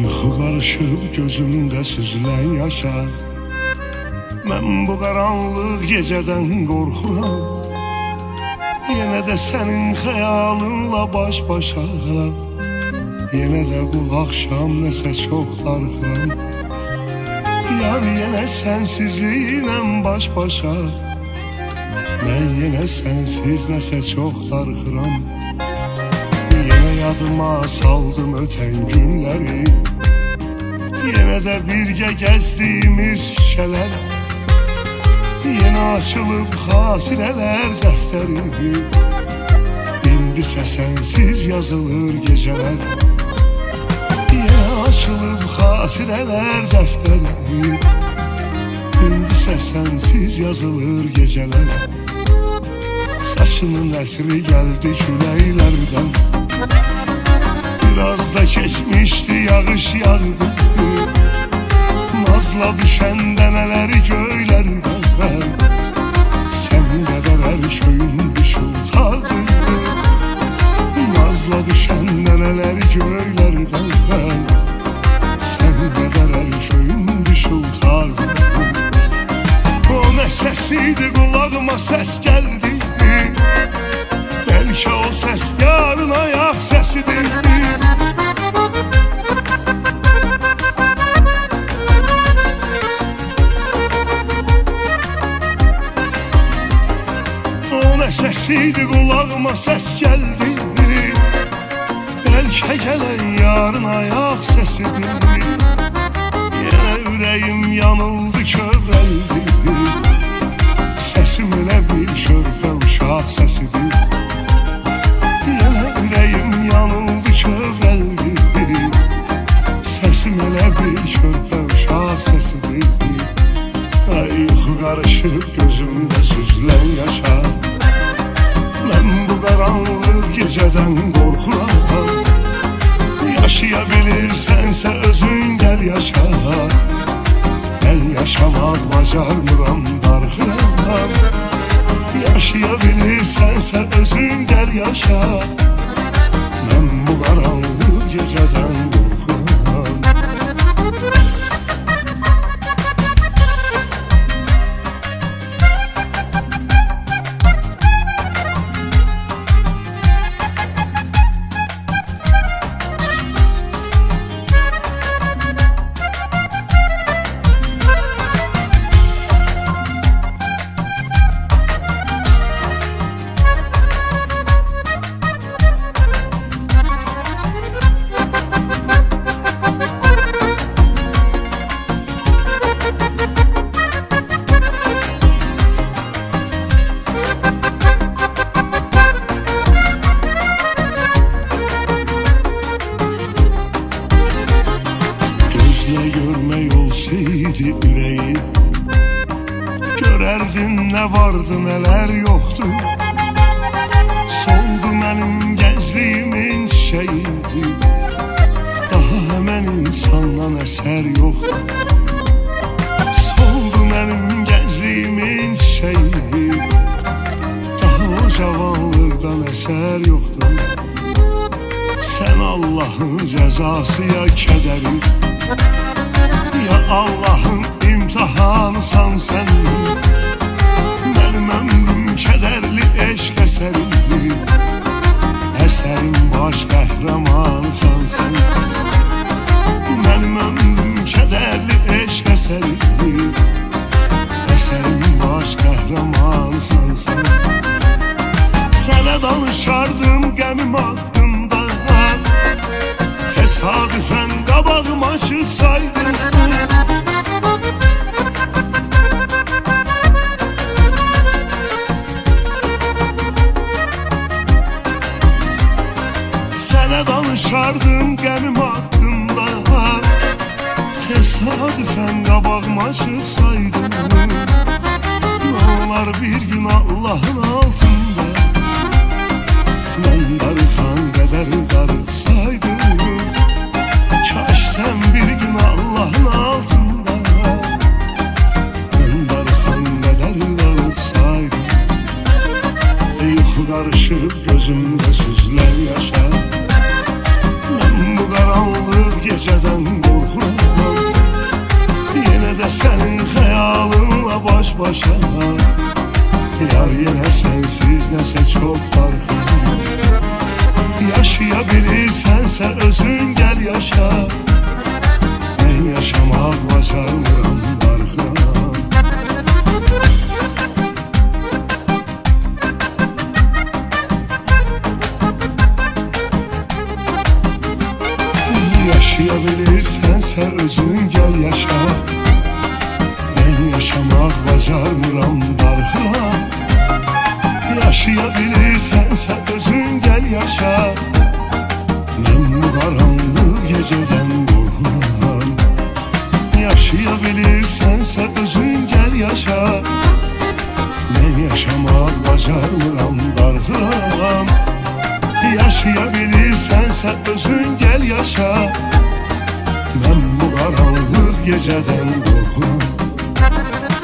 Yuxu qarışıb gözümdə süzülən yaşa. Mən bu qaranlıq gecədən qorxuram. Yenə də sənin xəyalınla baş-başa. Yenə də bu axşam nəsə çox darxıram. Yar yenə sənsizliklə baş-başa. Mən yenə sənsiz nəsə çox darxıram. Yenə yadıma saldım ötən günləri. Yenə də birgə gəzdiyimiz şişələr. Yenə açılıb xatirələr dəftəri. İndisə sənsiz yazılır gecələr. Yenə açılıb xatirələr dəftəri. İndisə sənsiz yazılır gecələr. Saçının ətri gəldi küləklərdən. Biraz da keçmişdi yağış yağdı. Nazla düşən dənələri göylərdən. Sən qədər hər köyün düşültadı. Nazla düşən dənələri göylərdən. Sən qədər hər köyün düşültadı. O nə səsiydi, qulağıma səs gəldi. Bəlkə o səs yarın ayaq səsidir. O nə səsiydi, qulağıma səs gəldi. Bəlkə gələn yarın ayaq səsidir. Yenə ürəyim yanıldı, kövrəldi. Səsim elə bir körpə uşaq səsidir. Yenə ürəyim yanıldı, kövrəldi. Səsim elə bir körpə uşaq səsidir. Ay yuxu qarışıb gözümdə süzülən yaşa. Mən bu qaranlıq gecədən qorxuram. Yaşaya bilirsənsə özün gəl yaşa. Mən yaşamaq bacarmıram, darxıram. Yaşaya bilirsənsə özün gəl yaşa. Mən bu qaranlıq gecədən qorxuram. Görmək olsaydı ürəyim, görərdin nə vardı, nələr yoxdu. Soldu mənim gəncliyimin çiçəyi. Daha həmən insandan əsər yoxdu. Soldu mənim gəncliyimin çiçəyi. Daha o cavanlıqdan əsər yoxdu. Sən Allahın cəzası ya kədəri. Ya Allah'ın imtihanısan sen. Mənim ömrüm kədərli eşq əsəri. Əsərin baş qəhrəmanısan sen. Mənim ömrüm kədərli eşq əsəri. Əsərin baş qəhrəmanısan sen. Sənə danışardım qəmim haqqında. Tesadüfen qabağıma çıxsaydın. Sənə danışardım qəmim haqqında. Tesadüfen qabağıma çıxsaydın. Nə olar bir gün Allah'ın altında. Mən darıxan qədər darıxsaydım. Kaş sən bir gün Allah'ın altında. Mən darıxan qədər darıxsaydım. Yuxu qarışıb gözümdə süzülən yaşa. Mən bu qaranlıq gecədən qorxuram. Yenə də sənin xəyalınla baş-başa, yar yenə sənsiz nəsə çox darxıram. Yaşaya bilirsənsə özün gəl yaşa, mən yaşamaq bacarmıram, darxıram. Yaşaya bilirsənsə özün gəl yaşa, mən yaşamaq bacarmıram, darxıram. Yaşaya bilirsənsə özün gəl yaşa, mən bu qaranlıq gecədən qorxuram. Yaşaya bilirsənsə özün gəl yaşa, mən yaşamaq bacarmıram, darxıram. Yaşaya bilirsənsə özün gəl yaşa, mən bu qaranlıq gecədən qorxuram.